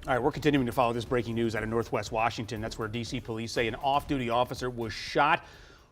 All right, we're continuing to follow this breaking news out of Northwest Washington. That's where D.C. police say an off-duty officer was shot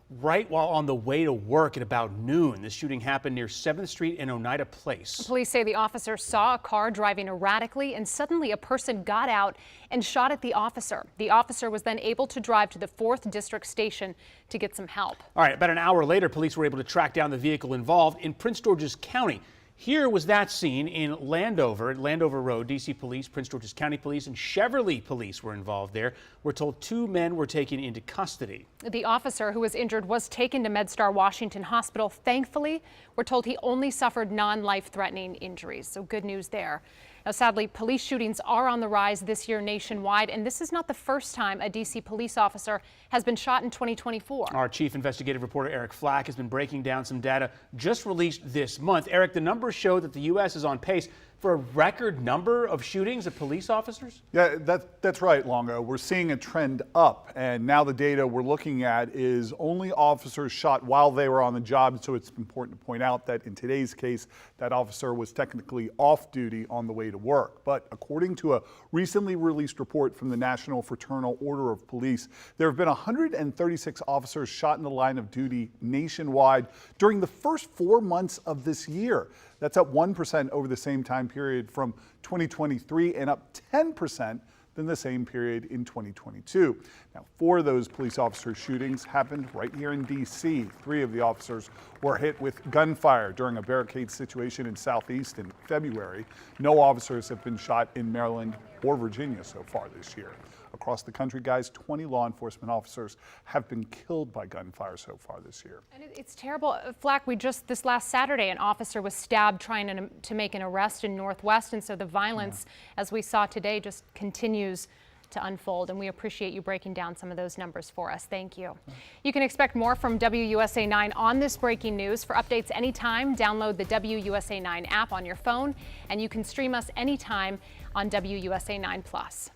right while on the way to work at about noon. This shooting happened near 7th Street and Oneida Place. Police say the officer saw a car driving erratically and suddenly a person got out and shot at the officer. The officer was then able to drive to the 4th District Station to get some help. All right, about an hour later, police were able to track down the vehicle involved in Prince George's County. Here was that scene in Landover, at Landover Road. D.C. Police, Prince George's County Police, and Cheverly Police were involved there. We're told 2 men were taken into custody. The officer who was injured was taken to MedStar Washington Hospital. Thankfully, we're told he only suffered non-life-threatening injuries, so good news there. Now, sadly, police shootings are on the rise this year nationwide, and this is not the first time a D.C. police officer has been shot in 2024. Our chief investigative reporter Eric Flack has been breaking down some data just released this month. Eric, the numbers show that the U.S. is on pace for a record number of shootings at police officers? Yeah, that's right, Longo. We're seeing a trend up, and now the data we're looking at is only officers shot while they were on the job, so it's important to point out that in today's case, that officer was technically off duty on the way to work. But according to a recently released report from the National Fraternal Order of Police, there have been 136 officers shot in the line of duty nationwide during the first 4 months of this year. That's up 1% over the same time period from 2023 and up 10% than the same period in 2022. Now, 4 of those police officer shootings happened right here in D.C. 3 of the officers were hit with gunfire during a barricade situation in Southeast in February. No officers have been shot in Maryland or Virginia so far this year. Across the country, guys, 20 law enforcement officers have been killed by gunfire so far this year. And it's terrible. Flack, this last Saturday, an officer was stabbed trying to make an arrest in Northwest, and so the violence, as we saw today, just continues to unfold, and we appreciate you breaking down some of those numbers for us. Thank you. You can expect more from WUSA 9 on this breaking news. For updates anytime, download the WUSA 9 app on your phone, and you can stream us anytime on WUSA 9 Plus.